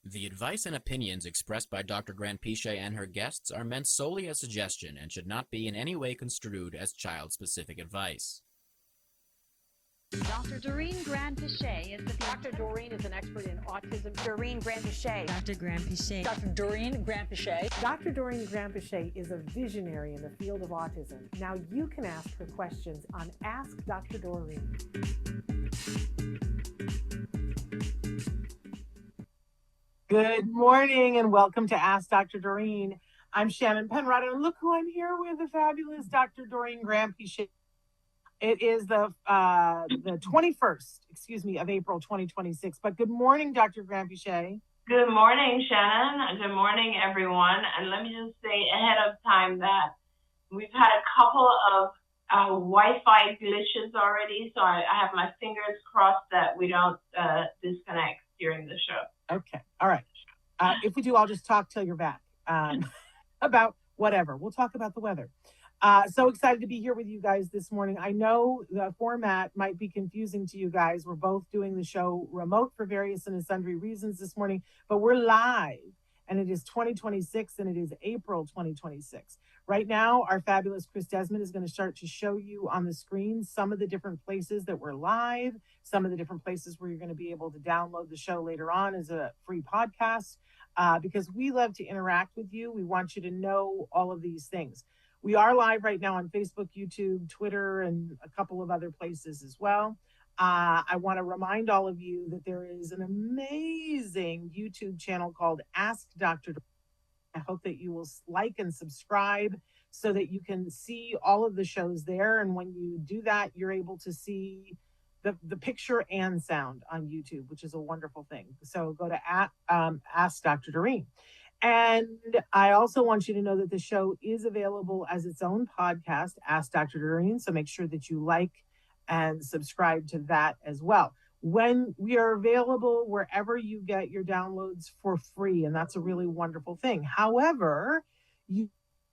The advice and opinions expressed by Dr. Granpeesheh and her guests are meant solely as suggestion and should not be in any way construed as child-specific advice. Dr. Doreen Granpeesheh is the Dr. Doreen is an expert in autism. Doreen Granpeesheh. Dr. Granpeesheh. Dr. Doreen Granpeesheh. Dr. Doreen Granpeesheh is a visionary in the field of autism. Now you can ask her questions on Ask Dr. Doreen. Good morning and welcome to Ask Dr. Doreen. I'm Shannon Penrod and look who I'm here with, the fabulous Dr. Doreen Granpeesheh. It is the 21st, of April 2026. But good morning, Dr. Granpeesheh. Good morning, Shannon. Good morning, everyone. And let me just say ahead of time that we've had a couple of Wi-Fi glitches already, so I have my fingers crossed that we don't disconnect during the show. Okay. All right. If we do, I'll just talk till you're back about whatever. We'll talk about the weather. So excited to be here with you guys this morning. I know the format might be confusing to you guys. We're both doing the show remote for various and sundry reasons this morning, but we're live and it is 2026 and it is April 2026. Right now, our fabulous Chris Desmond is going to start to show you on the screen some of the different places that we're live, some of the different places where you're going to be able to download the show later on as a free podcast, because we love to interact with you. We want you to know all of these things. We are live right now on Facebook, YouTube, Twitter, and a couple of other places as well. I want to remind all of you that there is an amazing YouTube channel called Ask Dr. Doreen. I hope that you will like and subscribe so that you can see all of the shows there. And when you do that, you're able to see the picture and sound on YouTube, which is a wonderful thing. So go to Ask Dr. Doreen. And I also want you to know that the show is available as its own podcast, Ask Dr. Doreen. So make sure that you like and subscribe to that as well. When we are available wherever you get your downloads for free, and that's a really wonderful thing. However, you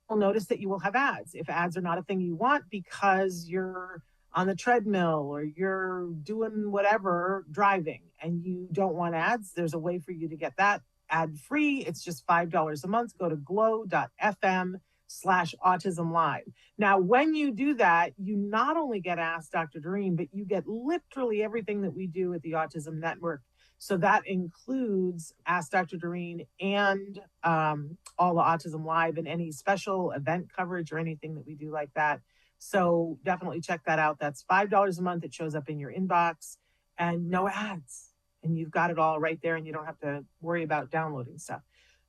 will notice that you will have ads. If ads are not a thing you want because you're on the treadmill or you're doing whatever, driving, and you don't want ads, there's a way for you to get that ad-free. It's just $5 a month. Go to glow.fm/autism live. Now, when you do that, you not only get Ask Dr. Doreen, but you get literally everything that we do at the Autism Network. So that includes Ask Dr. Doreen and all the Autism Live and any special event coverage or anything that we do like that. So definitely check that out. That's $5 a month. It shows up in your inbox and no ads. And you've got it all right there and you don't have to worry about downloading stuff.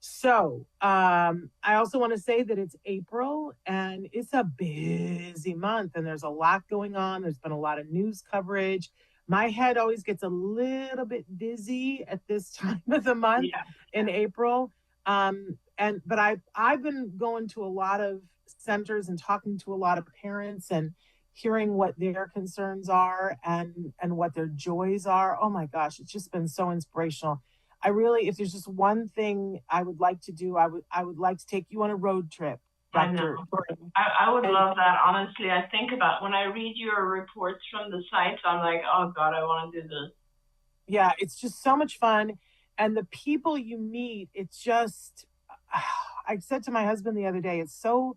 So I also want to say that it's April and it's a busy month and there's a lot going on. There's been a lot of news coverage. My head always gets a little bit dizzy at this time of the month in April. But I've been going to a lot of centers and talking to a lot of parents and hearing what their concerns are and what their joys are. Oh my gosh, it's just been so inspirational. I really, if there's just one thing I would like to do, I would like to take you on a road trip, Dr. I would love that, honestly. I think about when I read your reports from the sites, I'm like, oh God, I want to do this. Yeah, it's just so much fun. And the people you meet, it's just, I said to my husband the other day, it's so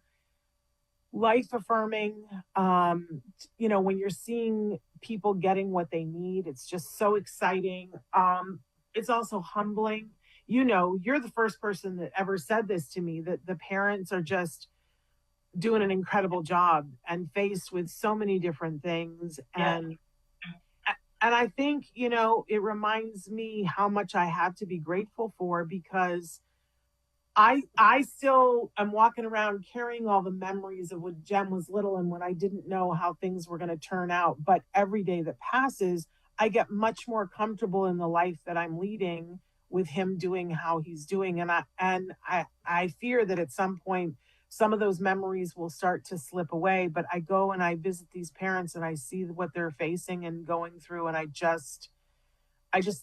life affirming. When you're seeing people getting what they need, it's just so exciting. It's also humbling. You're the first person that ever said this to me, that the parents are just doing an incredible job and faced with so many different things. Yeah. And I think, it reminds me how much I have to be grateful for, because I still am walking around carrying all the memories of when Jem was little and when I didn't know how things were going to turn out. But every day that passes, I get much more comfortable in the life that I'm leading with him doing how he's doing. And I fear that at some point, some of those memories will start to slip away. But I go and I visit these parents and I see what they're facing and going through. And I just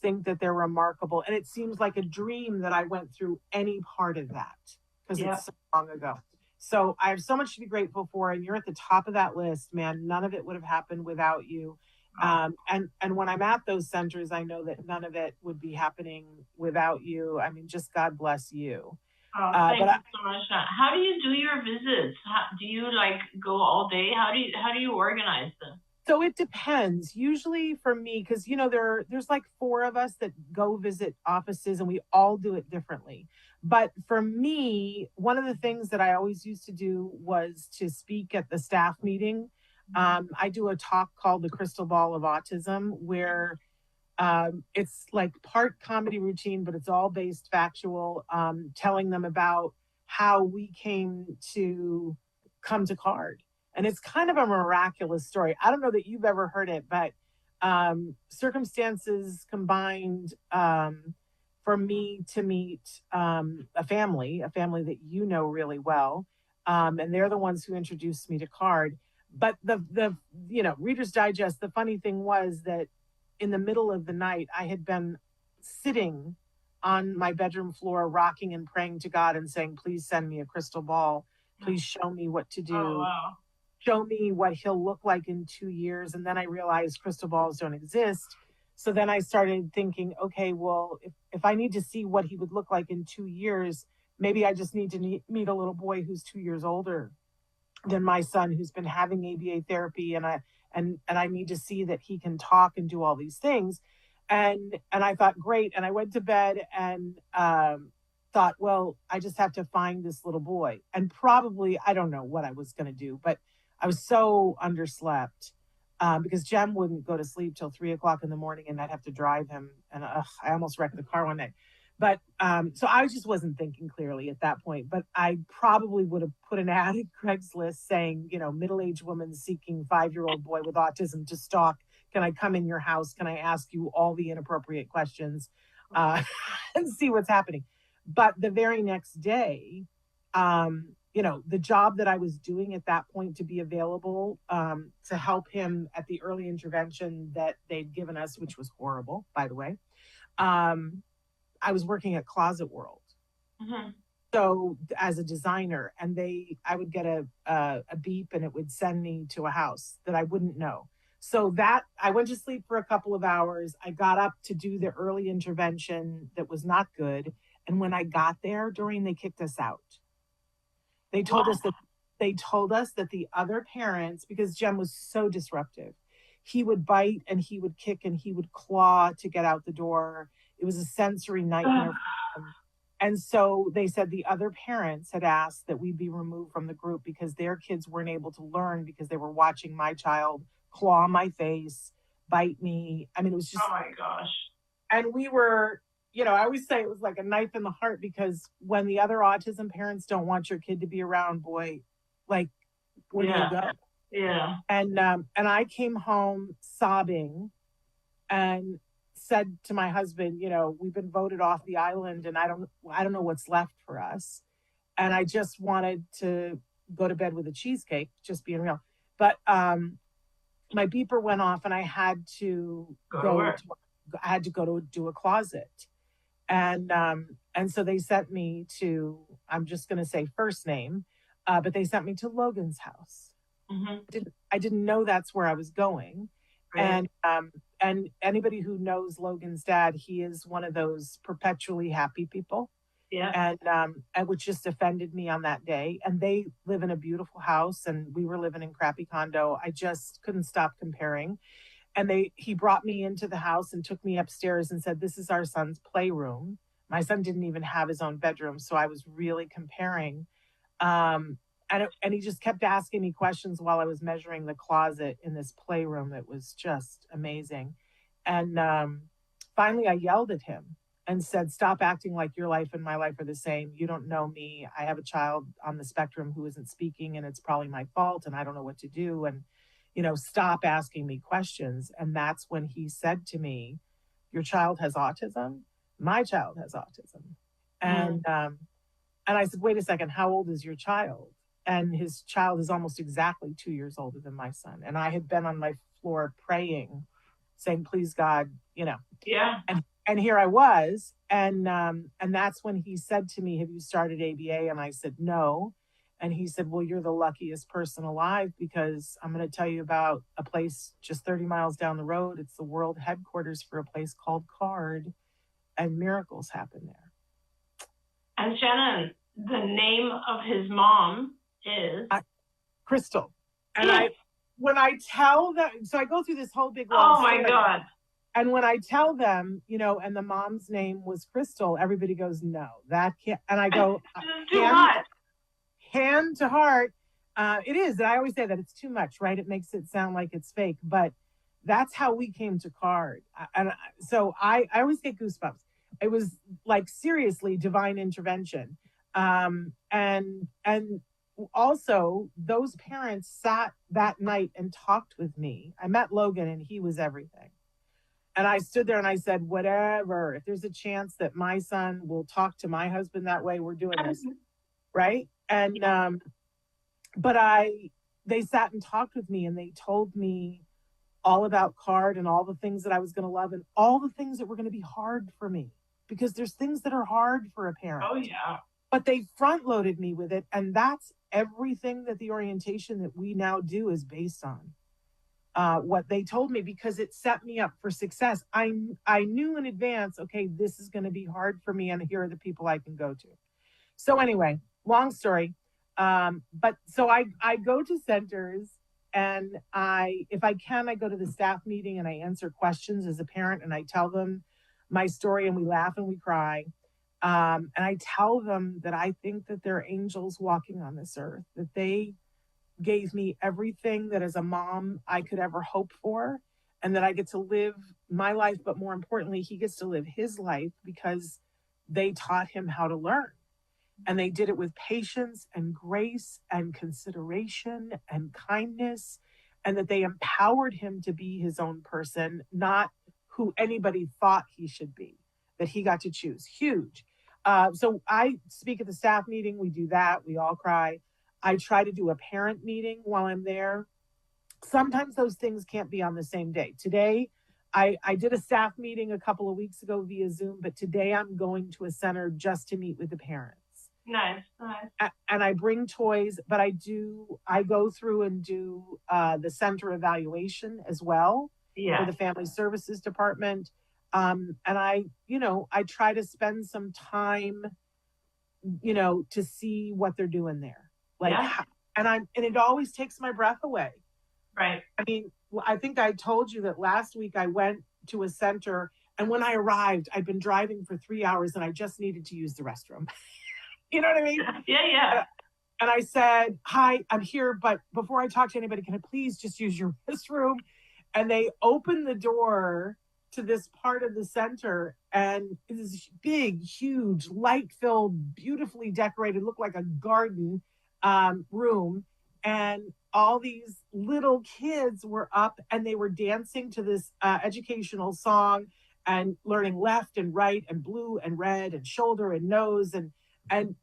think that they're remarkable. And it seems like a dream that I went through any part of that because it's so long ago. So I have so much to be grateful for. And you're at the top of that list, man. None of it would have happened without you. And when I'm at those centers, I know that none of it would be happening without you. I mean, just God bless you. Oh, thank you so much. How do you do your visits? Do you like go all day? How do you organize them? So it depends. Usually for me, because there's like four of us that go visit offices, and we all do it differently. But for me, one of the things that I always used to do was to speak at the staff meeting. I do a talk called The Crystal Ball of Autism, where it's like part comedy routine, but it's all based factual, telling them about how we came to come to CARD. And it's kind of a miraculous story. I don't know that you've ever heard it, but circumstances combined for me to meet a family that you know really well. And they're the ones who introduced me to CARD. But the Reader's Digest, the funny thing was that in the middle of the night, I had been sitting on my bedroom floor, rocking and praying to God and saying, please send me a crystal ball. Please show me what to do. Oh, wow. Show me what he'll look like in 2 years. And then I realized crystal balls don't exist. So then I started thinking, okay, well, if I need to see what he would look like in 2 years, maybe I just need to meet a little boy who's 2 years older than my son, who's been having ABA therapy, and I need to see that he can talk and do all these things. And I thought, great. And I went to bed and thought, well, I just have to find this little boy. And probably, I don't know what I was going to do, but I was so underslept because Jem wouldn't go to sleep till 3:00 in the morning, and I'd have to drive him. And I almost wrecked the car one day. But so I just wasn't thinking clearly at that point. But I probably would have put an ad at Craigslist saying, middle-aged woman seeking 5-year-old boy with autism to stalk. Can I come in your house? Can I ask you all the inappropriate questions and see what's happening? But the very next day, the job that I was doing at that point to be available to help him at the early intervention that they'd given us, which was horrible, by the way. I was working at Closet World. Mm-hmm. So as a designer, and I would get a beep and it would send me to a house that I wouldn't know. So that I went to sleep for a couple of hours. I got up to do the early intervention that was not good. And when I got there, Doreen, they kicked us out. They told us that the other parents, because Jem was so disruptive, he would bite and he would kick and he would claw to get out the door. It was a sensory nightmare. And so they said the other parents had asked that we be removed from the group because their kids weren't able to learn because they were watching my child claw my face, bite me. I mean, it was just, oh my gosh. And we were, I always say it was like a knife in the heart, because when the other autism parents don't want your kid to be around, boy, like, where do you go? Yeah. And I came home sobbing and said to my husband, we've been voted off the island and I don't know what's left for us. And I just wanted to go to bed with a cheesecake, just being real. But my beeper went off and I had to go to do a closet. And so they sent me to, I'm just going to say first name, but they sent me to Logan's house. Mm-hmm. I didn't know that's where I was going. Right. And anybody who knows Logan's dad, he is one of those perpetually happy people. Yeah. And which just offended me on that day. And they live in a beautiful house and we were living in crappy condo. I just couldn't stop comparing. And he brought me into the house and took me upstairs and said, this is our son's playroom. My son didn't even have his own bedroom. So I was really comparing. And he just kept asking me questions while I was measuring the closet in this playroom. It was just amazing. And finally I yelled at him and said, stop acting like your life and my life are the same. You don't know me. I have a child on the spectrum who isn't speaking and it's probably my fault and I don't know what to do. And, stop asking me questions. And that's when he said to me, your child has autism. My child has autism. And I said, wait a second, how old is your child? And his child is almost exactly 2 years older than my son. And I had been on my floor praying, saying, please God, Yeah. And here I was. And that's when he said to me, have you started ABA? And I said, no. And he said, well, you're the luckiest person alive, because I'm going to tell you about a place just 30 miles down the road. It's the world headquarters for a place called CARD, and miracles happen there. And Shannon, the name of his mom is? Crystal. And when I tell them, so I go through this whole big long Oh my story. God. And when I tell them, and the mom's name was Crystal, everybody goes, no, that can't. And I go, Too much. hand to heart, it is. And I always say that it's too much, right? It makes it sound like it's fake, but that's how we came to CARD. So I always get goosebumps. It was like seriously divine intervention. And also those parents sat that night and talked with me. I met Logan and he was everything. And I stood there and I said, whatever, if there's a chance that my son will talk to my husband that way, we're doing this. Right. And, they sat and talked with me and they told me all about CARD and all the things that I was going to love and all the things that were going to be hard for me, because there's things that are hard for a parent. Oh yeah. But they front loaded me with it. And that's everything that the orientation that we now do is based on. What they told me, because it set me up for success. I knew in advance, okay, this is going to be hard for me, and here are the people I can go to. So anyway, long story. But so I go to centers, and if I can, I go to the staff meeting and I answer questions as a parent, and I tell them my story, and we laugh and we cry. And I tell them that I think that they're angels walking on this earth, that they gave me everything that as a mom I could ever hope for, and that I get to live my life, but more importantly, he gets to live his life because they taught him how to learn. And they did it with patience and grace and consideration and kindness, and that they empowered him to be his own person, not who anybody thought he should be, that he got to choose. Huge. So I speak at the staff meeting. We do that. We all cry. I try to do a parent meeting while I'm there. Sometimes those things can't be on the same day. Today, I did a staff meeting a couple of weeks ago via Zoom, but today I'm going to a center just to meet with the parents. Nice. And I bring toys, but I go through and do the center evaluation as well for the family services department. And I try to spend some time, to see what they're doing there. And it always takes my breath away. Right. I mean, I think I told you that last week I went to a center, and when I arrived, I'd been driving for 3 hours and I just needed to use the restroom. You know what I mean? Yeah. And I said, hi, I'm here, but before I talk to anybody, can I please just use your restroom? And they opened the door to this part of the center, and it is big, huge, light-filled, beautifully decorated, looked like a garden room. And all these little kids were up and they were dancing to this educational song and learning left and right and blue and red and shoulder and nose and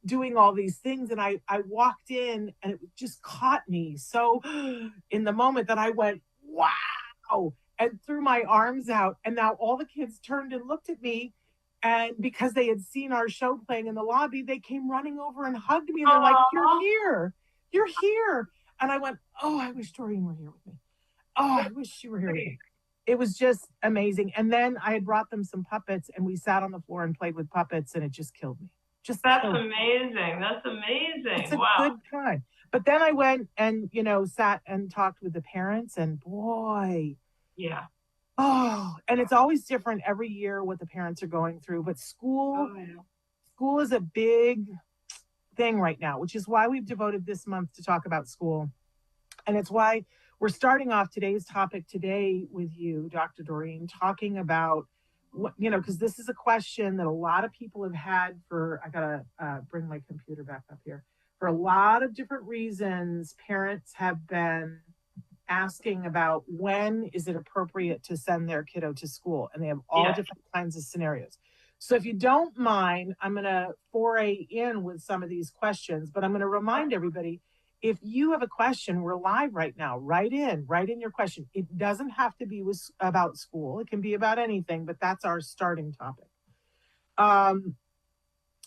doing all these things. And I walked in and it just caught me so in the moment that I went, wow, and threw my arms out. And now all the kids turned and looked at me. And because they had seen our show playing in the lobby, they came running over and hugged me. And they're like, you're here. And I went, oh, I wish Doreen were here with me. Oh, I wish she were here with me. It was just amazing. And then I had brought them some puppets, and we sat on the floor and played with puppets, and it just killed me. That's amazing. That's amazing. It's a good time. But then I went and, sat and talked with the parents, and boy. Yeah. Oh, and it's always different every year what the parents are going through. But school is a big thing right now, which is why we've devoted this month to talk about school. And it's why we're starting off today's topic today with you, Dr. Doreen, talking about what, because this is a question that a lot of people have had I gotta bring my computer back up here. For a lot of different reasons, parents have been asking about when is it appropriate to send their kiddo to school, and they have all different kinds of scenarios. So if you don't mind, I'm going to foray in with some of these questions, but I'm going to remind everybody, if you have a question, we're live right now. Write in your question. It doesn't have to be about school. It can be about anything, but that's our starting topic.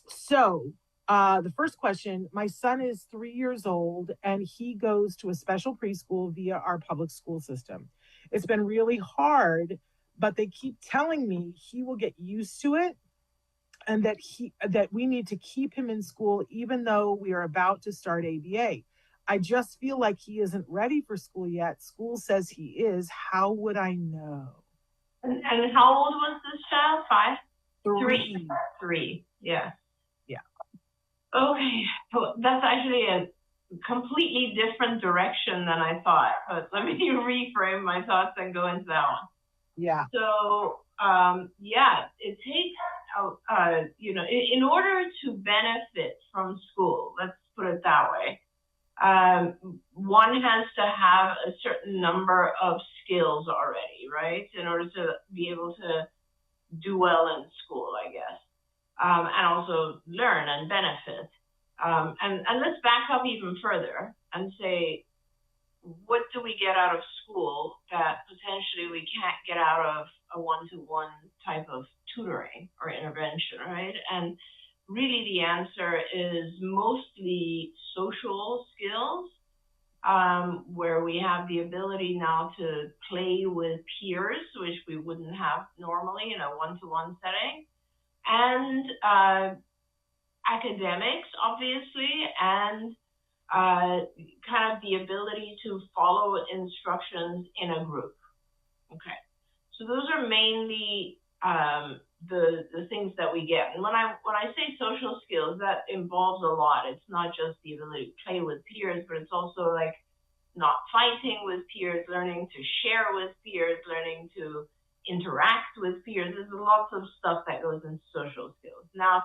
So The first question, my son is 3 years old and he goes to a special preschool via our public school system. It's been really hard, but they keep telling me he will get used to it and that we need to keep him in school even though we are about to start ABA. I just feel like he isn't ready for school yet. School says he is. How would I know? And how old was this child? 5? 3. 3. Yeah. Yeah. Okay. So that's actually a completely different direction than I thought. But let me reframe my thoughts and go into that one. Yeah. So, it takes, in order to benefit from school, let's put it that way, one has to have a certain number of skills already, right? In order to be able to do well in school, I guess, and also learn and benefit. And let's back up even further and say, what do we get out of school that potentially we can't get out of a one-to-one type of tutoring or intervention, right? And really the answer is mostly social skills, where we have the ability now to play with peers, which we wouldn't have normally in a one-to-one setting, and academics, obviously, and kind of the ability to follow instructions in a group. Okay, so those are mainly the things that we get. And when I say social skills, that involves a lot. It's not just the ability to play with peers, but it's also like not fighting with peers, learning to share with peers, learning to interact with peers. There's lots of stuff that goes into social skills. Now,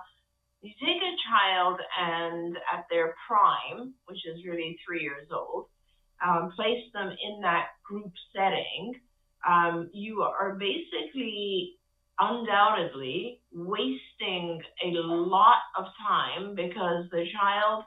you take a child and at their prime, which is really 3 years old, place them in that group setting, you are basically undoubtedly wasting a lot of time because the child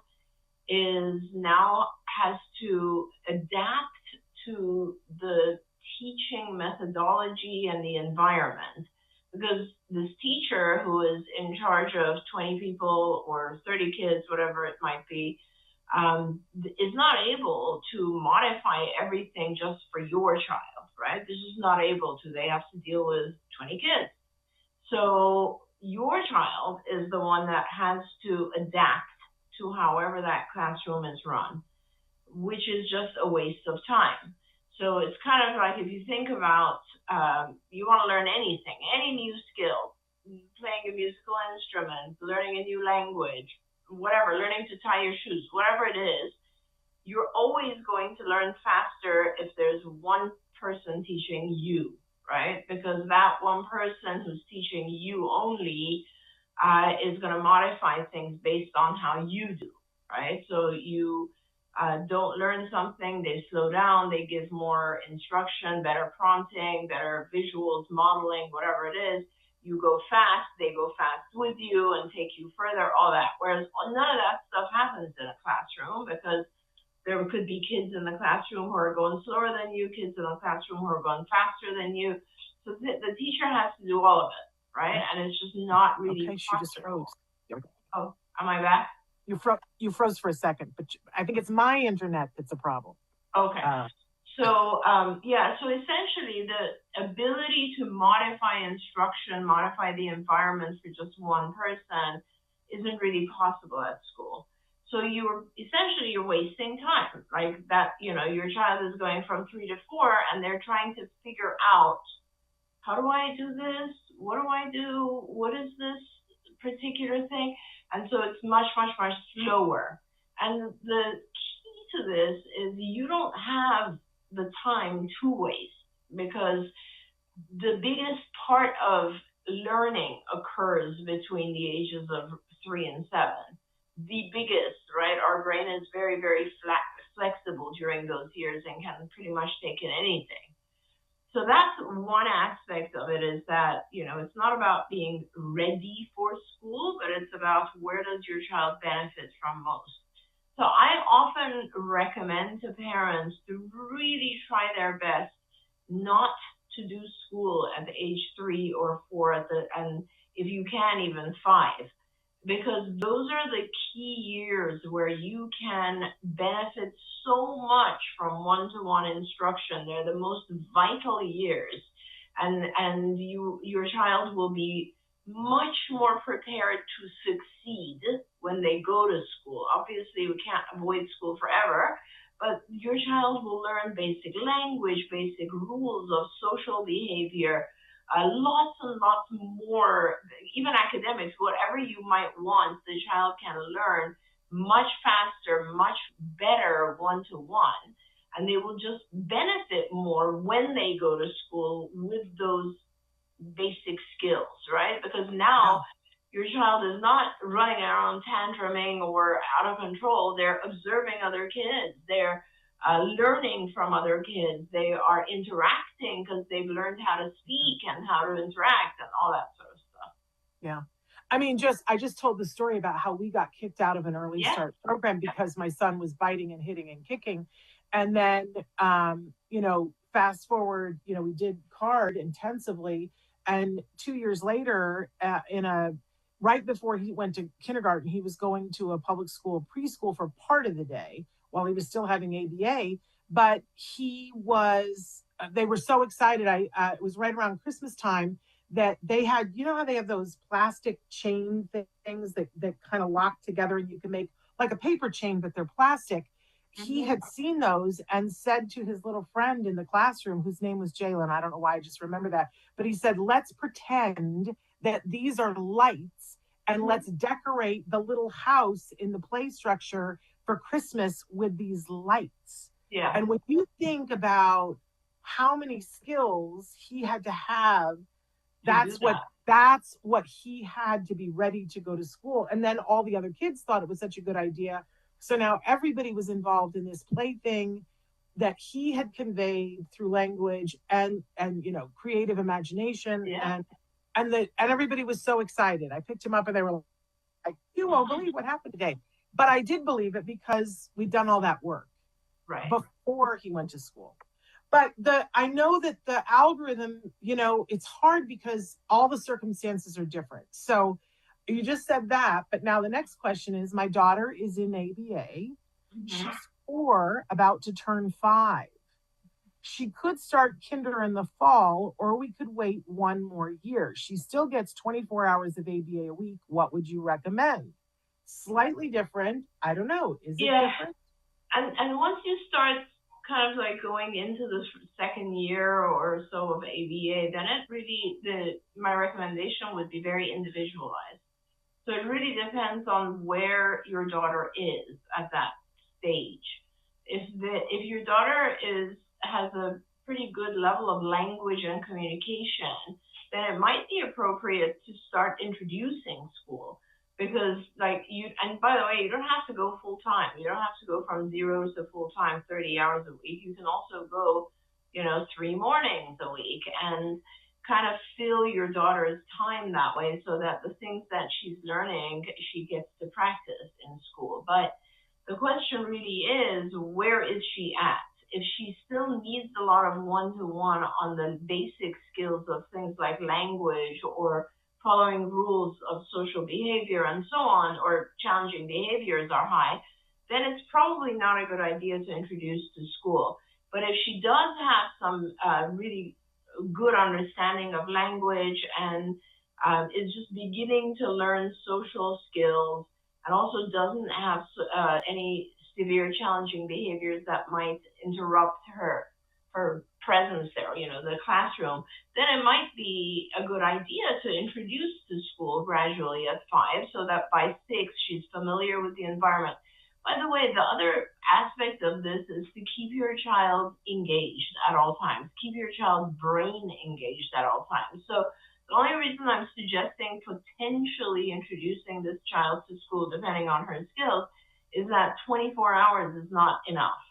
has to adapt to the teaching methodology and the environment. Because this teacher who is in charge of 20 people or 30 kids, whatever it might be, is not able to modify everything just for your child, right? This is not able to. They have to deal with 20 kids. So your child is the one that has to adapt to however that classroom is run, which is just a waste of time. So it's kind of like if you think about, you want to learn anything, any new skill, playing a musical instrument, learning a new language, whatever, learning to tie your shoes, whatever it is, you're always going to learn faster if there's one person teaching you, right? Because that one person who's teaching you only is going to modify things based on how you do, right? So you don't learn something, they slow down, they give more instruction, better prompting, better visuals, modeling, whatever it is. You go fast, they go fast with you and take you further, all that. Whereas none of that stuff happens in a classroom because there could be kids in the classroom who are going slower than you, kids in the classroom who are going faster than you. So the teacher has to do all of it, right? And it's just not really Okay, she just froze. Oh, am I back? You froze for a second, but I think it's my internet that's a problem. Okay. So essentially the ability to modify instruction, modify the environment for just one person isn't really possible at school. So you're wasting time like that. Your child is going from 3 to 4 and they're trying to figure out, how do I do this? What do I do? What is this particular thing? And so it's much, much, much slower. And the key to this is you don't have the time to waste because the biggest part of learning occurs between the ages of 3 and 7. The biggest, right? Our brain is very, very flexible during those years and can pretty much take in anything. So that's one aspect of it, is that, it's not about being ready for school, but it's about where does your child benefit from most. So I often recommend to parents to really try their best not to do school at the age 3 or 4, and if you can, even 5. because those are the key years where you can benefit so much from one-to-one instruction. They're the most vital years, and your child will be much more prepared to succeed when they go to school. Obviously, we can't avoid school forever, but your child will learn basic language, basic rules of social behavior, lots and lots more, even academics, whatever you might want, the child can learn much faster, much better one-to-one, and they will just benefit more when they go to school with those basic skills, right? Because now your child is not running around tantruming or out of control. They're observing other kids. They're learning from other kids. They are interacting because they've learned how to speak and how to interact and all that sort of stuff. Yeah. I mean, I just told the story about how we got kicked out of an early start program because my son was biting and hitting and kicking. And then, fast forward, we did CARD intensively. And 2 years later, right before he went to kindergarten, he was going to a public school preschool for part of the day while he was still having ABA. But they were so excited. It was right around Christmas time that they had, how they have those plastic chain things that kind of lock together and you can make like a paper chain, but they're plastic. He had seen those and said to his little friend in the classroom, whose name was Jalen, I don't know why I just remember that, but he said, let's pretend that these are lights and let's decorate the little house in the play structure for Christmas with these lights. Yeah. And when you think about how many skills he had to have, that's what he had to be ready to go to school. And then all the other kids thought it was such a good idea. So now everybody was involved in this play thing that he had conveyed through language and creative imagination. Yeah. And everybody was so excited. I picked him up and they were like, you won't believe what happened today. But I did believe it because we'd done all that work before he went to school. But I know that the algorithm, it's hard because all the circumstances are different. So you just said that, but now the next question is, my daughter is in ABA. She's 4, about to turn 5. She could start kinder in the fall, or we could wait 1 more year. She still gets 24 hours of ABA a week. What would you recommend? Slightly different. I don't know. Is it different? And once you start kind of like going into the second year or so of ABA, then my recommendation would be very individualized. So it really depends on where your daughter is at that stage. If your daughter has a pretty good level of language and communication, then it might be appropriate to start introducing school. Because and by the way, you don't have to go full time. You don't have to go from 0 to full time, 30 hours a week. You can also go, 3 mornings a week and kind of fill your daughter's time that way so that the things that she's learning, she gets to practice in school. But the question really is, where is she at? If she still needs a lot of one-to-one on the basic skills of things like language or following rules of social behavior and so on, or challenging behaviors are high, then it's probably not a good idea to introduce to school. But if she does have some really good understanding of language and is just beginning to learn social skills and also doesn't have any severe challenging behaviors that might interrupt her presence there, the classroom, then it might be a good idea to introduce to school gradually at 5 so that by 6 she's familiar with the environment. By the way, the other aspect of this is to keep your child engaged at all times, keep your child's brain engaged at all times. So the only reason I'm suggesting potentially introducing this child to school, depending on her skills, is that 24 hours is not enough.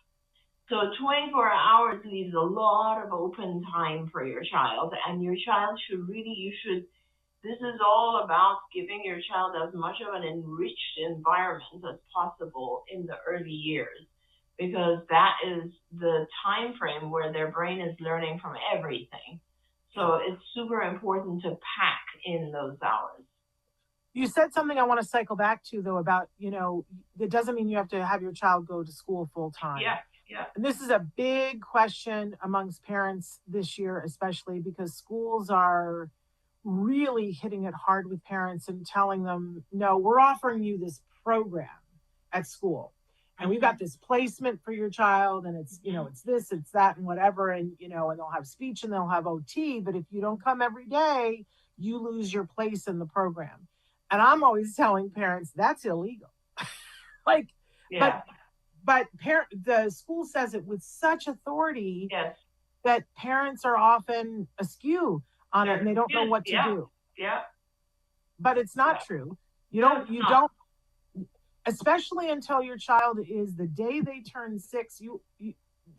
So 24 hours leaves a lot of open time for your child, and your child this is all about giving your child as much of an enriched environment as possible in the early years, because that is the time frame where their brain is learning from everything. So it's super important to pack in those hours. You said something I want to cycle back to, though, about, it doesn't mean you have to have your child go to school full time. Yeah, yeah. And this is a big question amongst parents this year, especially because schools are really hitting it hard with parents and telling them, no, we're offering you this program at school. And we've got this placement for your child, and it's, it's this, it's that, and whatever. And, and they'll have speech and they'll have OT. But if you don't come every day, you lose your place in the program. And I'm always telling parents that's illegal. Yeah. But the school says it with such authority Yes. that parents are often askew on it and they don't know what to do. Yeah. But it's not true. You don't, especially until your child is the day they turn 6,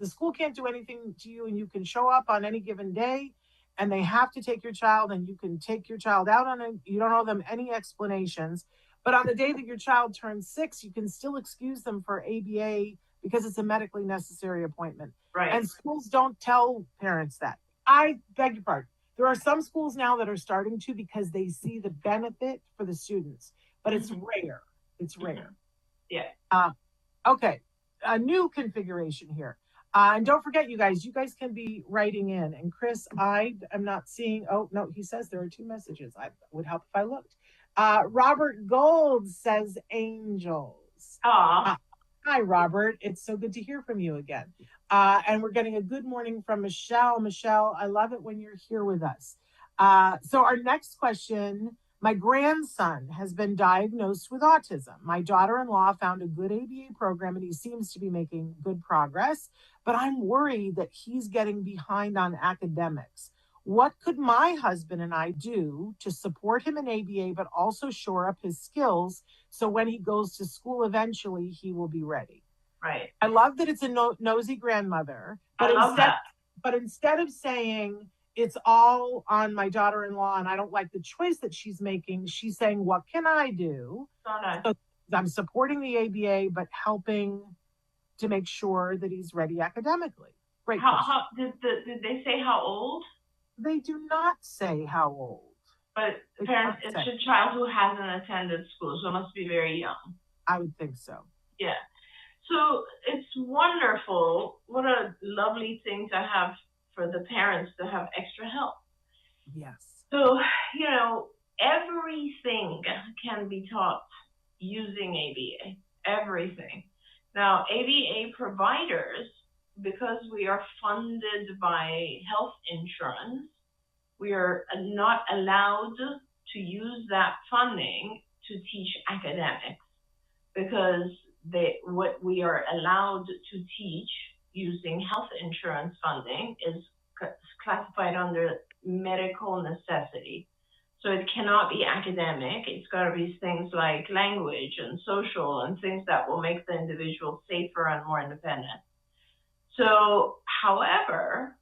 the school can't do anything to you, and you can show up on any given day, and they have to take your child, and you can take your child out on it. You don't owe them any explanations. But on the day that your child turns 6, you can still excuse them for ABA because it's a medically necessary appointment. Right. And schools don't tell parents that. I beg your pardon. There are some schools now that are starting to because they see the benefit for the students, but it's rare. It's rare. Yeah. Okay. A new configuration here. And don't forget, you guys can be writing in. And Chris, I am not seeing, oh, no, he says there are 2 messages. I would help if I looked. Robert Gold says angels. Aw. Hi, Robert. It's so good to hear from you again. And we're getting a good morning from Michelle. Michelle, I love it when you're here with us. So our next question, my grandson has been diagnosed with autism. My daughter-in-law found a good ABA program and he seems to be making good progress, but I'm worried that he's getting behind on academics. What could my husband and I do to support him in ABA, but also shore up his skills so when he goes to school eventually, he will be ready? Right. I love that it's a nosy grandmother, but instead of saying it's all on my daughter-in-law and I don't like the choice that she's making, she's saying, what can I do? So nice. So I'm supporting the ABA, but helping to make sure that he's ready academically. Great question. How did they say how old? They do not say how old. But parents, it's a child who hasn't attended school, so it must be very young. I would think so. Yeah. So it's wonderful. What a lovely thing to have for the parents to have extra help. Yes. So, everything can be taught using ABA. Everything. Now, ABA providers, because we are funded by health insurance, we are not allowed to use that funding to teach academics because what we are allowed to teach using health insurance funding is classified under medical necessity. So it cannot be academic. It's got to be things like language and social and things that will make the individual safer and more independent. So, however,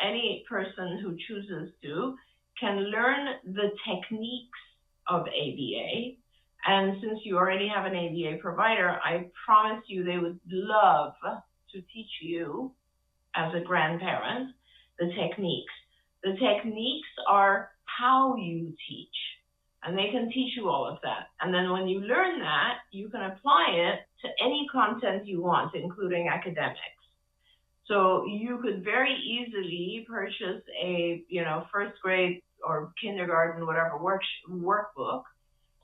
any person who chooses to, can learn the techniques of ABA. And since you already have an ABA provider, I promise you they would love to teach you as a grandparent the techniques. The techniques are how you teach, and they can teach you all of that. And then when you learn that, you can apply it to any content you want, including academics. So you could very easily purchase a, first grade or kindergarten, whatever workbook,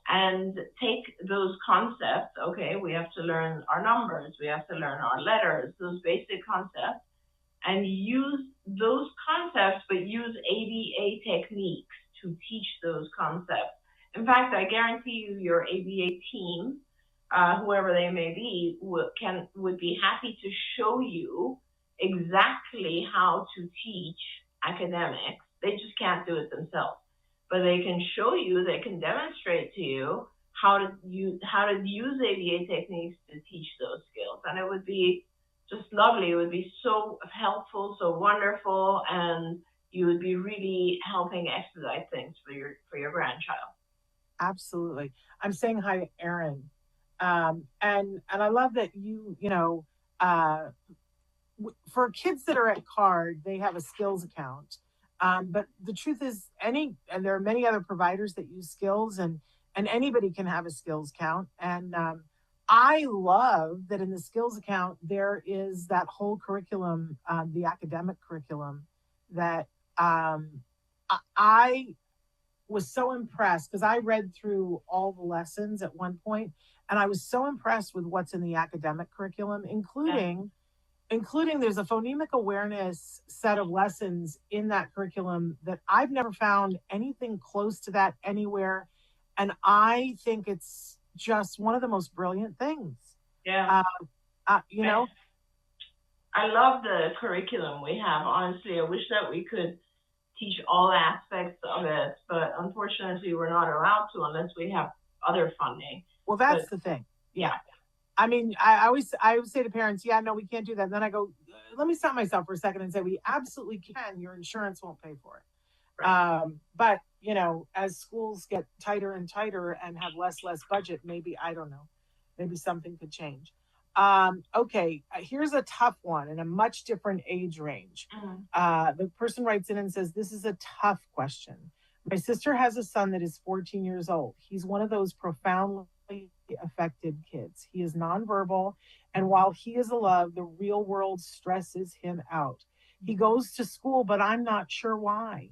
and take those concepts. Okay, we have to learn our numbers, we have to learn our letters, those basic concepts, and use those concepts, but use ABA techniques to teach those concepts. In fact, I guarantee you your ABA team, whoever they may be, would be happy to show you exactly how to teach academics. They just can't do it themselves, but they can show you, they can demonstrate to you how to use ABA techniques to teach those skills. And it would be just lovely. It would be so helpful, so wonderful, and you would be really helping expedite things for your grandchild. Absolutely. I'm saying hi to Erin. And I love that for kids that are at CARD, they have a skills account. But the truth is and there are many other providers that use skills, and and anybody can have a skills count. And I love that in the skills account, there is that whole curriculum, the academic curriculum that I was so impressed because I read through all the lessons at one point, and I was so impressed with what's in the academic curriculum, including there's a phonemic awareness set of lessons in that curriculum that I've never found anything close to that anywhere. And I think it's just one of the most brilliant things. Yeah. You know, I love the curriculum we have. Honestly, I wish that we could teach all aspects of it, but unfortunately we're not allowed to unless we have other funding. Well, that's the thing. Yeah. I mean, I always say to parents, yeah, no, we can't do that. And then I go, let me stop myself for a second and say, we absolutely can. Your insurance won't pay for it. Right. But, you know, as schools get tighter and tighter and have less budget, maybe, I don't know, maybe something could change. Okay, here's a tough one in a much different age range. The person writes in and says, this is a tough question. My sister has a son that is 14 years old. He's one of those profoundly affected kids. He is nonverbal, and while he is a love, the real world stresses him out. He goes to school, but I'm not sure why.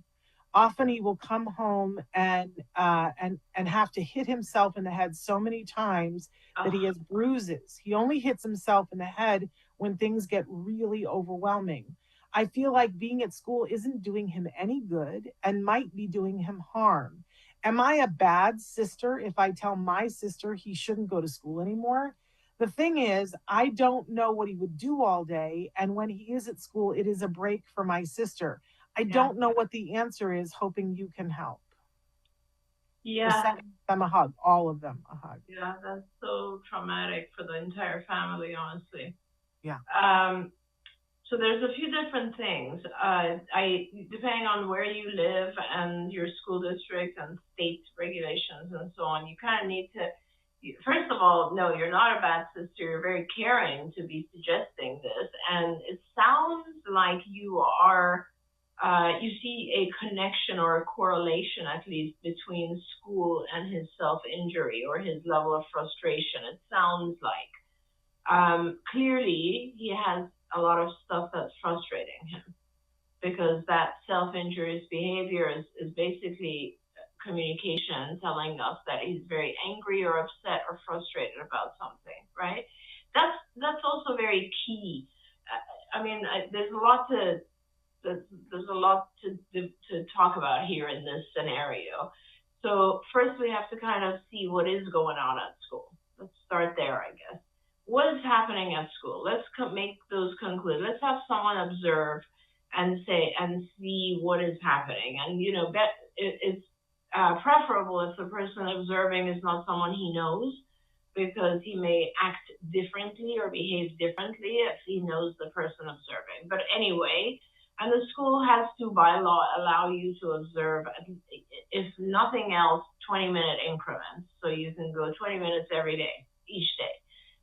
Often he will come home and have to hit himself in the head so many times that he has bruises. He only hits himself in the head when things get really overwhelming. I feel like being at school isn't doing him any good and might be doing him harm. Am I a bad sister if I tell my sister he shouldn't go to school anymore? The thing is, I don't know what he would do all day, and when he is at school, it is a break for my sister. I don't know what the answer is, hoping you can help. Yeah. Send them a hug, all of them a hug. Yeah, that's so traumatic for the entire family, honestly. Yeah. So there's a few different things. Depending on where you live and your school district and state regulations and so on, you kind of need to, first of all, no, you're not a bad sister. You're very caring to be suggesting this. And it sounds like you are, you see a connection or a correlation, at least, between school and his self-injury or his level of frustration. It sounds like. Clearly, he has a lot of stuff that's frustrating him, because that self-injurious behavior is basically communication telling us that he's very angry or upset or frustrated about something, right? That's also very key. I mean, there's a lot to talk about here in this scenario. So first we have to kind of see what is going on at school. Let's start there, I guess. What is happening at school? Let's make those conclusions. Let's have someone observe and see what is happening. And, you know, it's preferable if the person observing is not someone he knows, because he may act differently or behave differently if he knows the person observing. But anyway, and the school has to, by law, allow you to observe, if nothing else, 20-minute increments. So you can go 20 minutes every day, each day.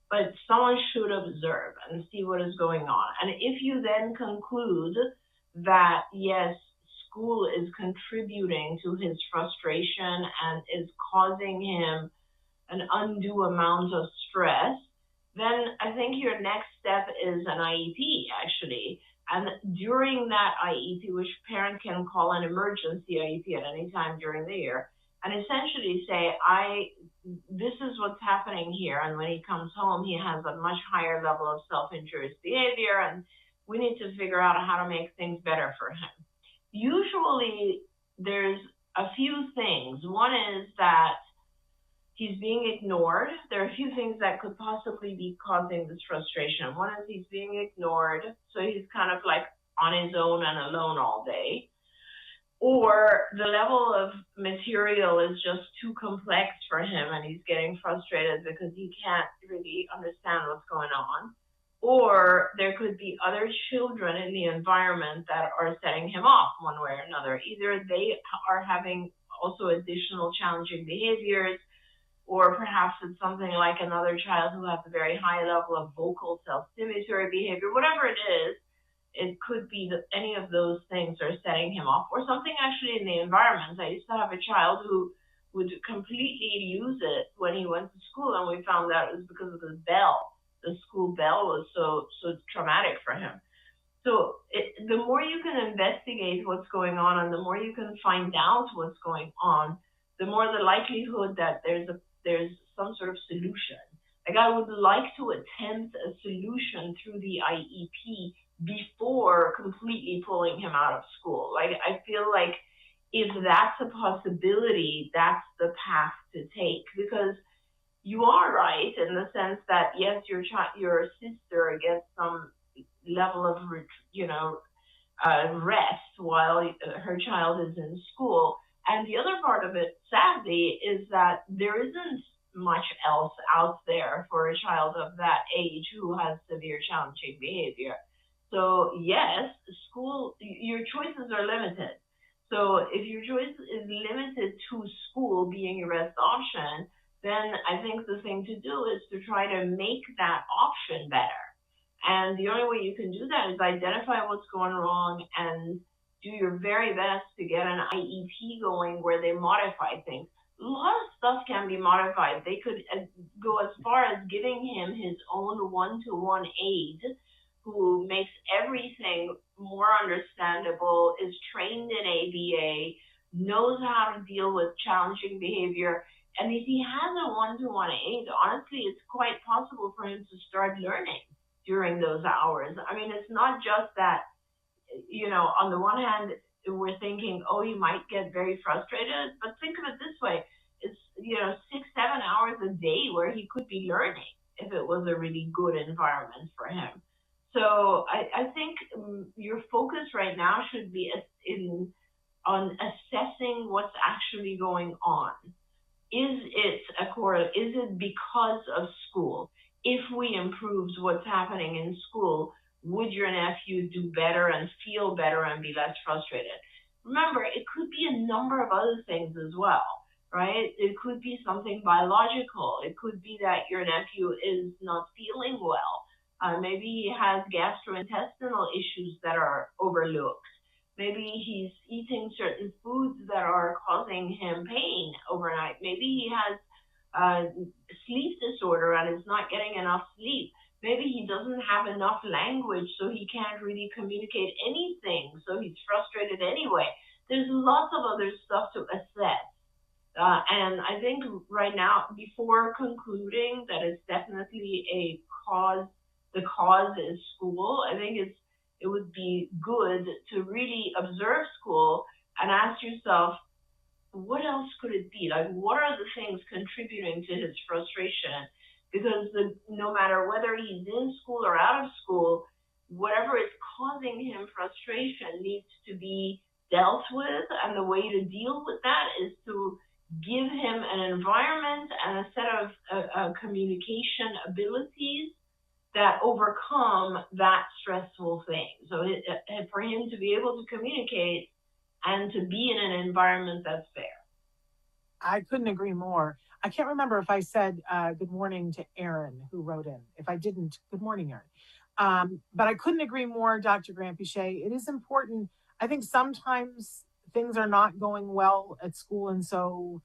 But someone should observe and see what is going on. And if you then conclude that, yes, school is contributing to his frustration and is causing him an undue amount of stress, then I think your next step is an IEP, actually. And during that IEP, which parent can call an emergency IEP at any time during the year, and essentially say, this is what's happening here. And when he comes home, he has a much higher level of self-injurious behavior, and we need to figure out how to make things better for him. Usually, there's a few things. One is that he's being ignored. There are a few things that could possibly be causing this frustration. One is he's being ignored, so he's kind of like on his own and alone all day. Or the level of material is just too complex for him and he's getting frustrated because he can't really understand what's going on. Or there could be other children in the environment that are setting him off one way or another. Either they are having also additional challenging behaviors, or perhaps it's something like another child who has a very high level of vocal self-stimulatory behavior. Whatever it is, it could be that any of those things are setting him off, or something actually in the environment. I used to have a child who would completely lose it when he went to school, and we found out it was because of the bell. The school bell was so traumatic for him. So the more you can investigate what's going on, and the more you can find out what's going on, the more the likelihood that there's some sort of solution. Like, I would like to attempt a solution through the IEP before completely pulling him out of school. Like, I feel like if that's a possibility, that's the path to take, because you are right in the sense that, yes, your sister gets some level of, rest while her child is in school. And the other part of it, sadly, is that there isn't much else out there for a child of that age who has severe challenging behavior. So yes, school, your choices are limited. So if your choice is limited to school being your best option, then I think the thing to do is to try to make that option better. And the only way you can do that is identify what's going wrong and do your very best to get an IEP going where they modify things. A lot of stuff can be modified. They could go as far as giving him his own one-to-one aide who makes everything more understandable, is trained in ABA, knows how to deal with challenging behavior. And if he has a one-to-one aide, honestly, it's quite possible for him to start learning during those hours. I mean, it's not just that, on the one hand, we're thinking, oh, he might get very frustrated, but think of it this way. It's, 6-7 hours a day where he could be learning if it was a really good environment for him. So I think your focus right now should be on assessing what's actually going on. Is it because of school? If we improved what's happening in school, would your nephew do better and feel better and be less frustrated? Remember, it could be a number of other things as well, right? It could be something biological. It could be that your nephew is not feeling well. Maybe he has gastrointestinal issues that are overlooked. Maybe he's eating certain foods that are causing him pain overnight. Maybe he has sleep disorder and is not getting enough sleep. Maybe he doesn't have enough language, so he can't really communicate anything, so he's frustrated anyway. There's lots of other stuff to assess. And I think right now, before concluding that it's definitely a cause, the cause is school, I think it would be good to really observe school and ask yourself, what else could it be? Like, what are the things contributing to his frustration? Because no matter whether he's in school or out of school, whatever is causing him frustration needs to be dealt with. And the way to deal with that is to give him an environment and a set of communication abilities that overcome that stressful thing. So for him to be able to communicate and to be in an environment that's fair. I couldn't agree more. I can't remember if I said good morning to Aaron, who wrote in. If I didn't, good morning, Aaron. But I couldn't agree more, Dr. Granpeesheh. It is important. I think sometimes things are not going well at school. And so,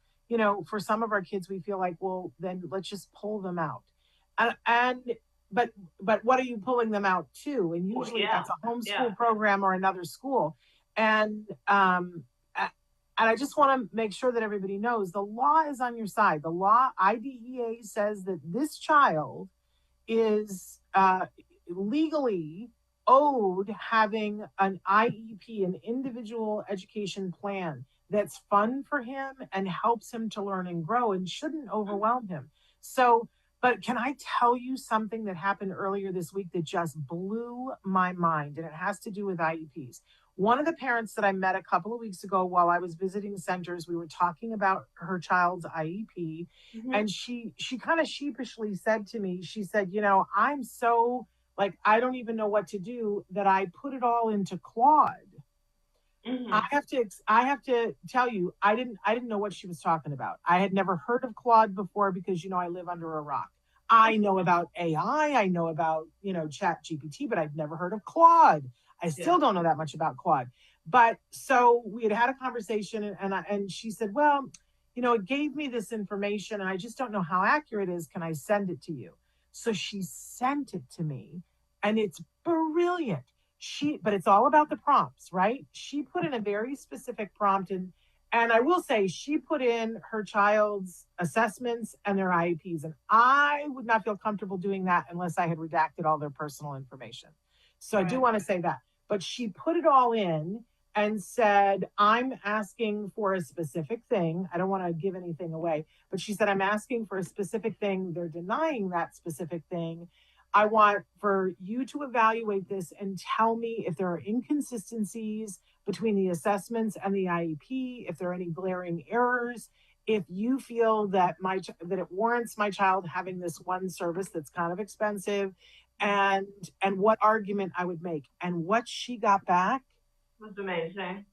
for some of our kids, we feel like, well, then let's just pull them out. But what are you pulling them out to? And usually that's a homeschool program or another school. And I just want to make sure that everybody knows the law is on your side. The law, IDEA, says that this child is legally owed having an IEP, an individual education plan that's fun for him and helps him to learn and grow and shouldn't overwhelm him. So, but can I tell you something that happened earlier this week that just blew my mind, and it has to do with IEPs. One of the parents that I met a couple of weeks ago while I was visiting centers, we were talking about her child's IEP, and she kind of sheepishly said to me, she said, I'm so I don't even know what to do, that I put it all into Claude. I have to tell you, I didn't know what she was talking about. I had never heard of Claude before because, I live under a rock. I know about AI, I know about, Chat GPT, but I've never heard of Claude. I still don't know that much about Claude. But so we had a conversation and she said, well, it gave me this information and I just don't know how accurate it is. Can I send it to you? So she sent it to me and it's brilliant. But it's all about the prompts, right? She put in a very specific prompt and I will say she put in her child's assessments and their IEPs. And I would not feel comfortable doing that unless I had redacted all their personal information. So I do want to say that. But she put it all in and said, I'm asking for a specific thing. I don't want to give anything away, but she said, I'm asking for a specific thing. They're denying that specific thing. I want for you to evaluate this and tell me if there are inconsistencies between the assessments and the IEP, if there are any glaring errors, if you feel that that it warrants my child having this one service that's kind of expensive, and what argument I would make. And what she got back was amazing.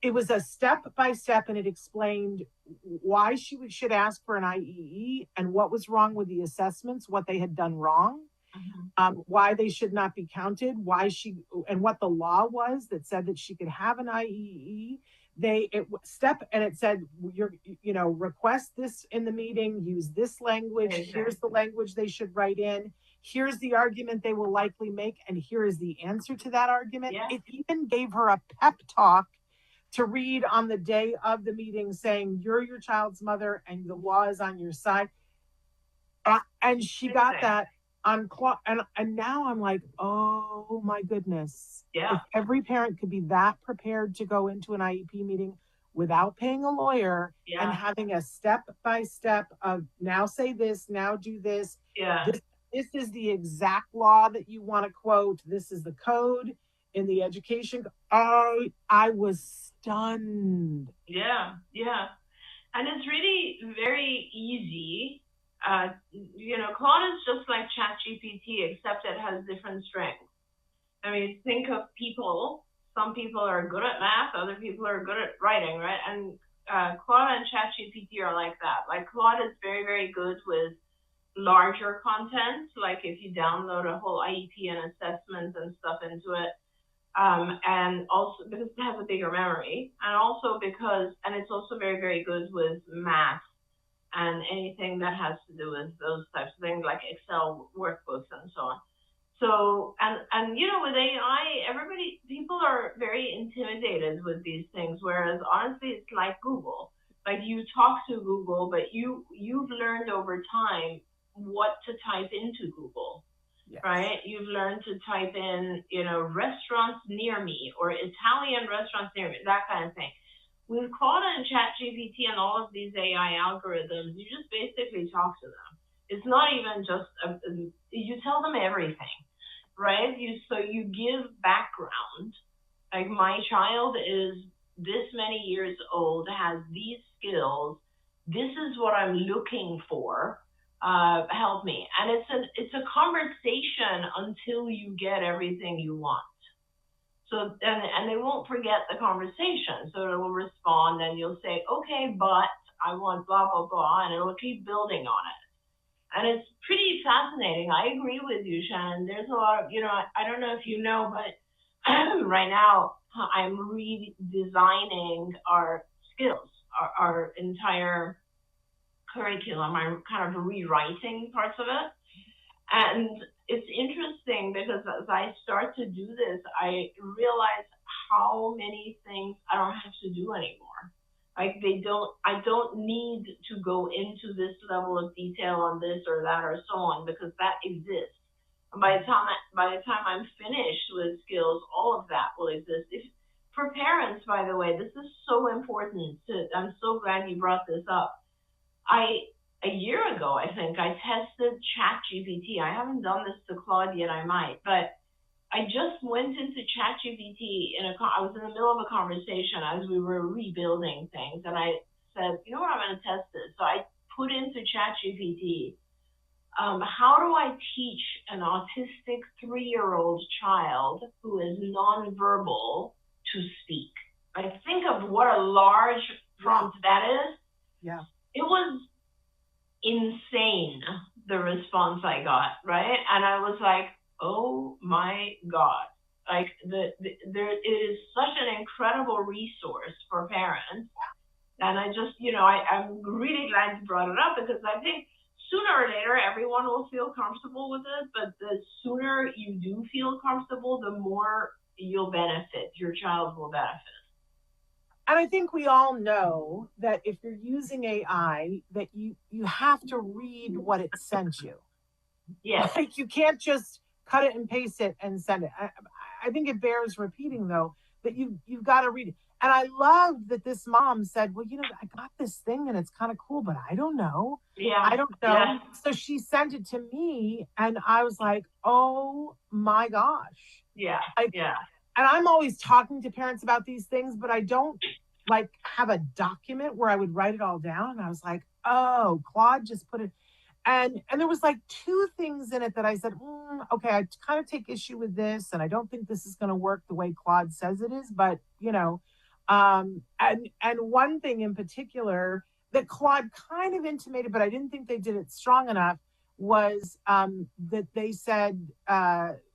It was a step by step, and it explained why she should ask for an IEE and what was wrong with the assessments, what they had done wrong. Why they should not be counted, and what the law was that said that she could have an IEE. It said, request this in the meeting, use this language. Okay. Here's the language they should write in. Here's the argument they will likely make, and here is the answer to that argument. Yeah. It even gave her a pep talk to read on the day of the meeting saying, you're your child's mother and the law is on your side. And she got that on clock, and now I'm like, oh my goodness. Yeah. If every parent could be that prepared to go into an IEP meeting without paying a lawyer and having a step-by-step of now say this, now do this. Yeah. This is the exact law that you want to quote. This is the code in the education. Oh, I was stunned. Yeah. Yeah. And it's really very easy. Claude is just like ChatGPT, except it has different strengths. I mean, think of people. Some people are good at math, other people are good at writing, right? And Claude and ChatGPT are like that. Like Claude is very, very good with larger content, like if you download a whole IEP and assessments and stuff into it, and also because it has a bigger memory, and also it's also very, very good with math and anything that has to do with those types of things like Excel workbooks and so on. So, and with AI, people are very intimidated with these things, whereas honestly, it's like Google. Like you talk to Google, but you've learned over time what to type into Google, right? You've learned to type in, restaurants near me or Italian restaurants near me, that kind of thing. With Claude and ChatGPT and all of these AI algorithms, you just basically talk to them. It's not even just, you tell them everything, right? So you give background. Like my child is this many years old, has these skills. This is what I'm looking for. Help me. And it's a conversation until you get everything you want. So, and they won't forget the conversation. So it will respond and you'll say, okay, but I want blah, blah, blah, and it will keep building on it. And it's pretty fascinating. I agree with you, Shannon. There's a lot of, I don't know if you know, but right now I'm redesigning our skills, our entire curriculum. I'm kind of rewriting parts of it. And it's interesting because as I start to do this, I realize how many things I don't have to do anymore. Like I don't need to go into this level of detail on this or that or so on because that exists. And by the time I'm finished with skills, all of that will exist. For parents, by the way, this is so important. I'm so glad you brought this up. A year ago, I think, I tested ChatGPT. I haven't done this to Claude yet, I might, but I just went into ChatGPT I was in the middle of a conversation as we were rebuilding things, and I said, you know what, I'm going to test this. So I put into ChatGPT, how do I teach an autistic 3-year-old child who is nonverbal to speak? Like, think of what a large prompt that is. Yeah. It was insane, the response I got, right? And I was like, oh my God. Like it is such an incredible resource for parents. And I just, I'm really glad you brought it up, because I think sooner or later everyone will feel comfortable with it, but the sooner you do feel comfortable, the more you'll benefit. Your child will benefit. And I think we all know that if you're using AI, that you have to read what it sent you. Yes. Like you can't just cut it and paste it and send it. I think it bears repeating though that you've got to read it. And I loved that this mom said, "Well, I got this thing and it's kind of cool, but I don't know. Yeah. I don't know." Yeah. So she sent it to me, and I was like, "Oh my gosh!" Yeah. Yeah. And I'm always talking to parents about these things, but I don't like have a document where I would write it all down. And I was like, "Oh, Claude just put it." And there was like two things in it that I said, okay, I kind of take issue with this, and I don't think this is going to work the way Claude says it is. But and one thing in particular that Claude kind of intimated, but I didn't think they did it strong enough, was that they said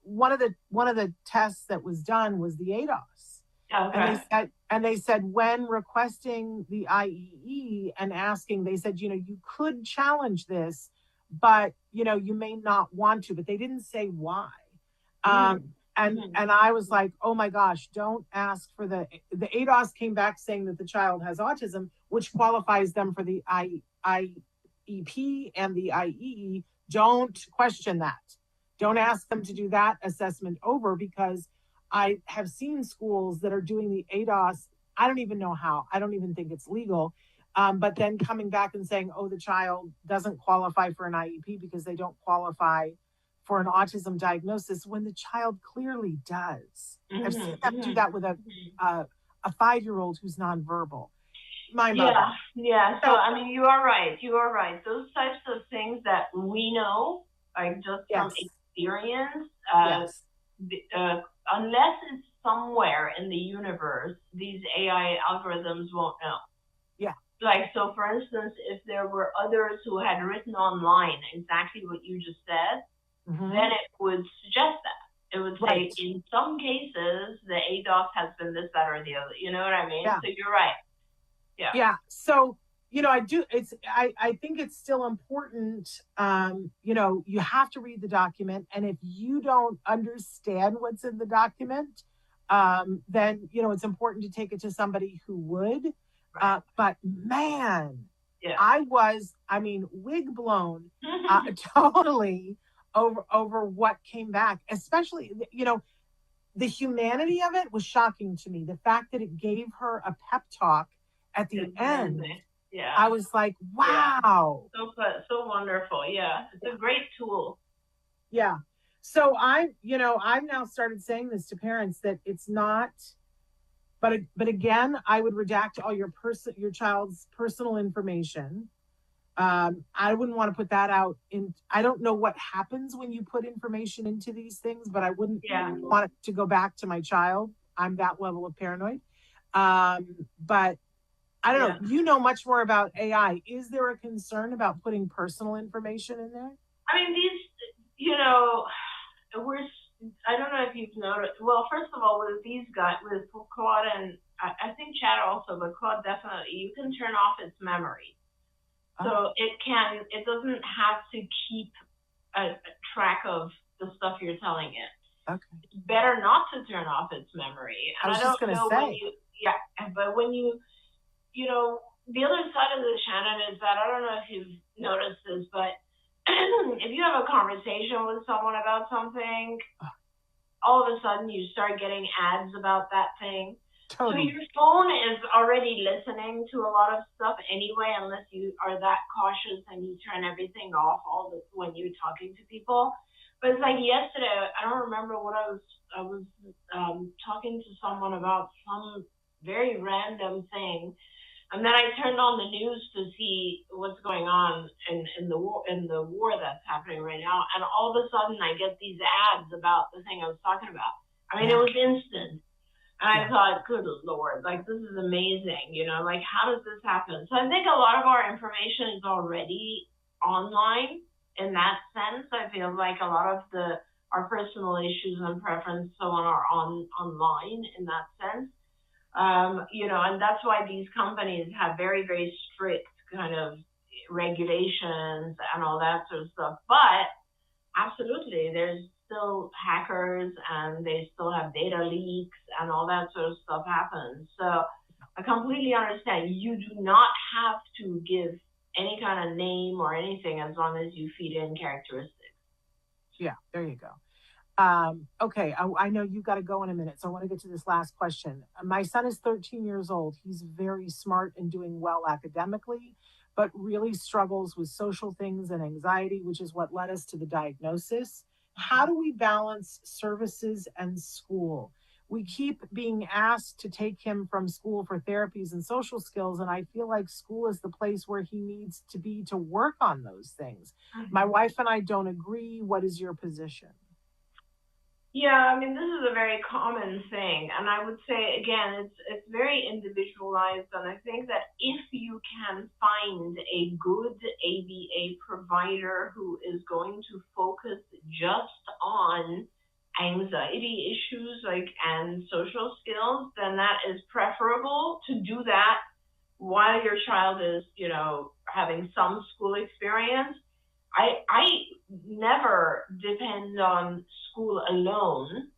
one of the tests that was done was the ADOS. Okay. And they said when requesting the IEE and asking, they said, you could challenge this, but you may not want to, but they didn't say why. And I was like, oh my gosh, don't ask for the ADOS came back saying that the child has autism, which qualifies them for the IEP and the IEE. Don't question that. Don't ask them to do that assessment over, because I have seen schools that are doing the ADOS. I don't even know how. I don't even think it's legal. But then coming back and saying, oh, the child doesn't qualify for an IEP because they don't qualify for an autism diagnosis, when the child clearly does. I've seen them do that with a 5-year-old who's nonverbal. Yeah. So, I mean, you are right. Those types of things that we know, like just from experience, unless it's somewhere in the universe, these AI algorithms won't know. Yeah. Like, so for instance, if there were others who had written online exactly what you just said, then it would suggest that. It would say, in some cases, the ADOS has been this, that, or the other. You know what I mean? Yeah. So you're right. Yeah. Yeah. So, I think it's still important. You have to read the document. And if you don't understand what's in the document, then, it's important to take it to somebody who would. Right. But man, yeah. I was, wig blown totally over what came back, especially, the humanity of it was shocking to me. The fact that it gave her a pep talk at the end. Yeah. I was like, wow. Yeah. So wonderful. Yeah. It's a great tool. Yeah. So I've now started saying this to parents that it's not, but again, I would redact all your child's personal information. I wouldn't want to put that out I don't know what happens when you put information into these things, but I wouldn't want it to go back to my child. I'm that level of paranoid. But I don't know. You know much more about AI. Is there a concern about putting personal information in there? I mean, these, I don't know if you've noticed. Well, first of all, with these guys, with Claude and I think Chad also, but Claude definitely, you can turn off its memory. So it doesn't have to keep a track of the stuff you're telling it. Okay. It's better not to turn off its memory. And I was just going to say. But when the other side of the Shannon is that, I don't know if you've noticed this, but if you have a conversation with someone about something, all of a sudden you start getting ads about that thing. Totally. So your phone is already listening to a lot of stuff anyway, unless you are that cautious and you turn everything off when you're talking to people. But it's like yesterday, I don't remember what I was talking to someone about some very random thing. And then I turned on the news to see what's going on in the war that's happening right now. And all of a sudden I get these ads about the thing I was talking about. I mean, it was instant. And I thought, good Lord, like, this is amazing, like, how does this happen? So I think a lot of our information is already online in that sense. I feel like a lot of our personal issues and preference, so on, are online in that sense. And that's why these companies have very, very strict kind of regulations and all that sort of stuff. But absolutely, there's still hackers and they still have data leaks and all that sort of stuff happens. So I completely understand. You do not have to give any kind of name or anything as long as you feed in characteristics. Yeah, there you go. Okay, I know you got to go in a minute, so I want to get to this last question. My son is 13 years old. He's very smart and doing well academically, but really struggles with social things and anxiety, which is what led us to the diagnosis. How do we balance services and school? We keep being asked to take him from school for therapies and social skills, and I feel like school is the place where he needs to be to work on those things. My wife and I don't agree. What is your position? Yeah, I mean, this is a very common thing. And I would say, again, it's very individualized. And I think that if you can find a good ABA provider who is going to focus just on anxiety issues and social skills, then that is preferable to do that while your child is, having some school experience. I never depend on school alone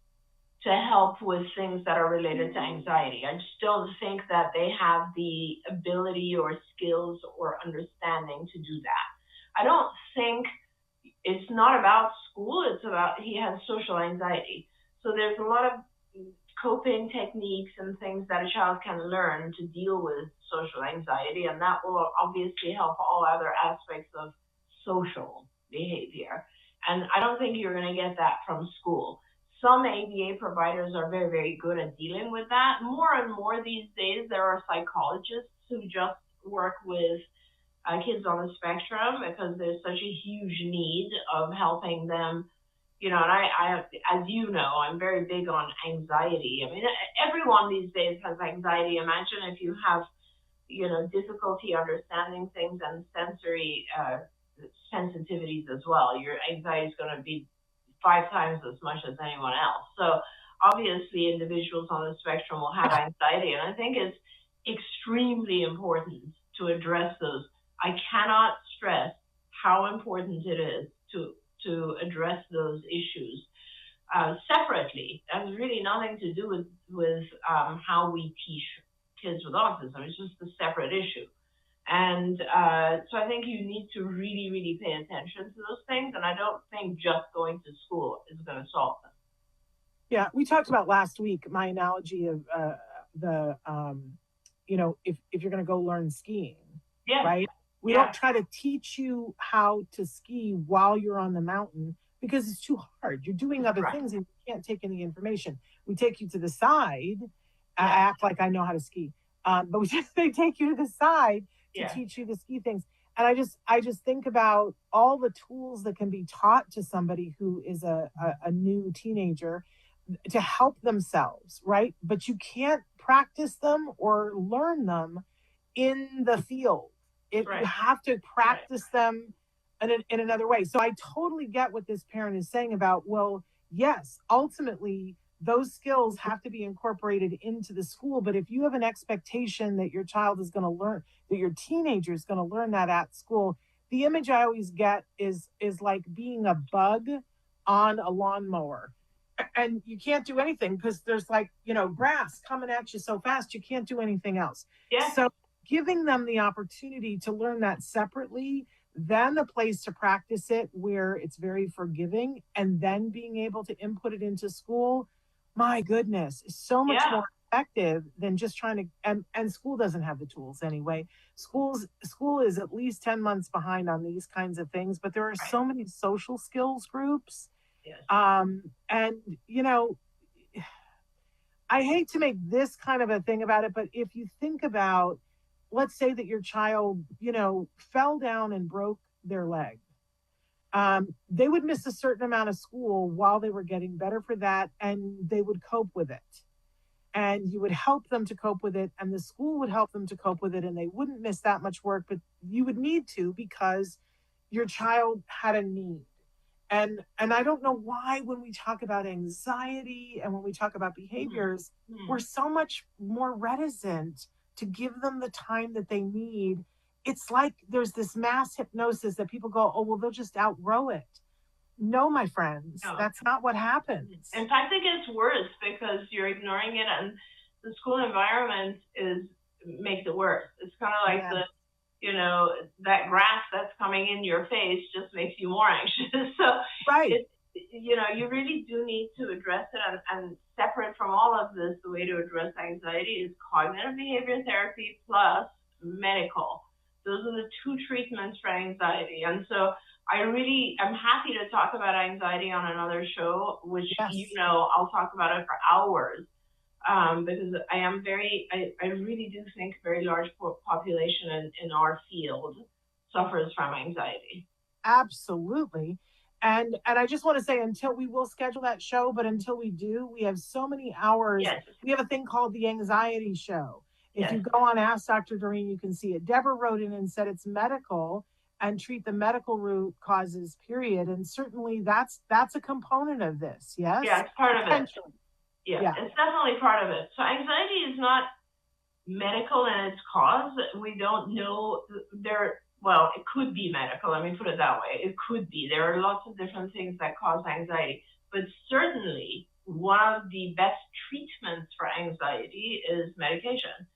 to help with things that are related to anxiety. I just don't think that they have the ability or skills or understanding to do that. I don't think it's not about school, it's about he has social anxiety. So there's a lot of coping techniques and things that a child can learn to deal with social anxiety, and that will obviously help all other aspects of social behavior. And I don't think you're going to get that from school. Some ABA providers are very, very good at dealing with that. More and more these days, there are psychologists who just work with kids on the spectrum because there's such a huge need of helping them. And I, as you know, I'm very big on anxiety. I mean, everyone these days has anxiety. Imagine if you have, difficulty understanding things and sensory sensitivities as well. Your anxiety is going to be 5 times as much as anyone else. So obviously individuals on the spectrum will have anxiety, and I think it's extremely important to address those. I cannot stress how important it is to address those issues separately. That has really nothing to do with how we teach kids with autism. It's just a separate issue. And so I think you need to really, really pay attention to those things. And I don't think just going to school is going to solve them. Yeah, we talked about last week, my analogy of if you're going to go learn skiing, right? We don't try to teach you how to ski while you're on the mountain because it's too hard. You're doing other things and you can't take any information. We take you to the side. I act like I know how to ski. But they take you to the side to teach you the ski things. And I just think about all the tools that can be taught to somebody who is a new teenager to help themselves, right? But you can't practice them or learn them in the field. You have to practice them in another way. So I totally get what this parent is saying about, well, yes, ultimately, those skills have to be incorporated into the school. But if you have an expectation that your child is going to learn, that your teenager is going to learn that at school, the image I always get is like being a bug on a lawnmower. And you can't do anything because there's grass coming at you so fast, you can't do anything else. Yeah. So giving them the opportunity to learn that separately, then a place to practice it where it's very forgiving, and then being able to input it into school, my goodness, is so much more effective than just trying to, and school doesn't have the tools anyway. School is at least 10 months behind on these kinds of things, but there are so many social skills groups. Yes. And I hate to make this kind of a thing about it, but if you think about, let's say that your child, fell down and broke their leg. They would miss a certain amount of school while they were getting better for that, and they would cope with it. And you would help them to cope with it, and the school would help them to cope with it, and they wouldn't miss that much work, but you would need to because your child had a need. And I don't know why when we talk about anxiety and when we talk about behaviors, we're so much more reticent to give them the time that they need. It's like there's this mass hypnosis that people go, oh, well, they'll just outgrow it. No, my friends, No. that's not what happens. In fact, it gets worse because you're ignoring it, and the school environment makes it worse. It's kind of like that grass that's coming in your face just makes you more anxious. So right. You really do need to address it, and separate from all of this, the way to address anxiety is cognitive behavior therapy plus medical. Those are the two treatments for anxiety. And so I'm happy to talk about anxiety on another show, which, I'll talk about it for hours. Because I really do think a very large population in our field suffers from anxiety. Absolutely. And I just want to say, until we will schedule that show, but until we do, we have so many hours. Yes. We have a thing called the Anxiety Show. If Yes. you go on Ask Dr. Doreen, you can see it. Deborah wrote in and said it's medical and treat the medical root causes, period. And certainly that's a component of this. Yes. Yeah, it's part of it. Yeah, it's definitely part of it. So anxiety is not medical in its cause. We don't know it could be medical. Let me put it that way. It could be. There are lots of different things that cause anxiety, but certainly one of the best treatments for anxiety is medication.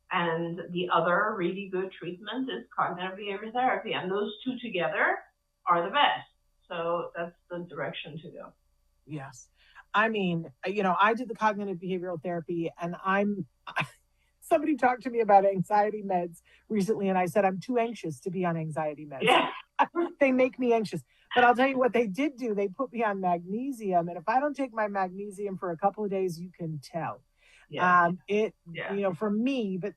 And the other really good treatment is cognitive behavior therapy. And those two together are the best. So that's the direction to go. Yes. I mean, I did the cognitive behavioral therapy, and somebody talked to me about anxiety meds recently, and I said, I'm too anxious to be on anxiety meds. Yeah. They make me anxious. But I'll tell you what they did do. They put me on magnesium. And if I don't take my magnesium for a couple of days, you can tell. Yeah. For me, but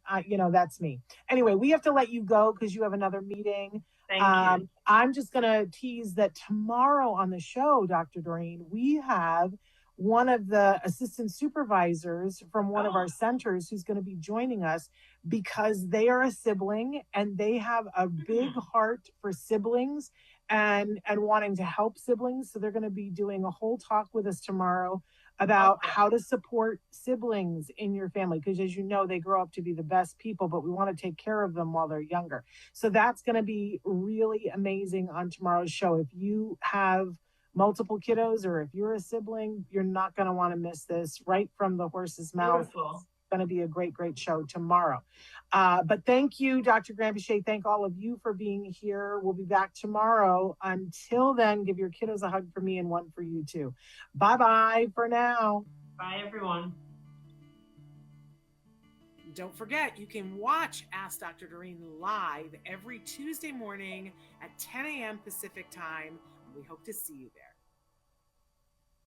that's me. Anyway, we have to let you go because you have another meeting. Thank you. I'm just going to tease that tomorrow on the show, Dr. Doreen, we have one of the assistant supervisors from one of our centers who's going to be joining us because they are a sibling and they have a big heart for siblings and wanting to help siblings. So they're going to be doing a whole talk with us tomorrow about how to support siblings in your family. Because as you know, they grow up to be the best people, but we want to take care of them while they're younger. So that's going to be really amazing on tomorrow's show. If you have multiple kiddos or if you're a sibling, you're not going to want to miss this right from the horse's mouth. Beautiful. It's going to be a great, great show tomorrow. But thank you, Dr. Granpeesheh. Thank all of you for being here. We'll be back tomorrow. Until then, give your kiddos a hug for me and one for you too. Bye-bye for now. Bye, everyone. Don't forget, you can watch Ask Dr. Doreen live every Tuesday morning at 10 a.m. Pacific time. We hope to see you there.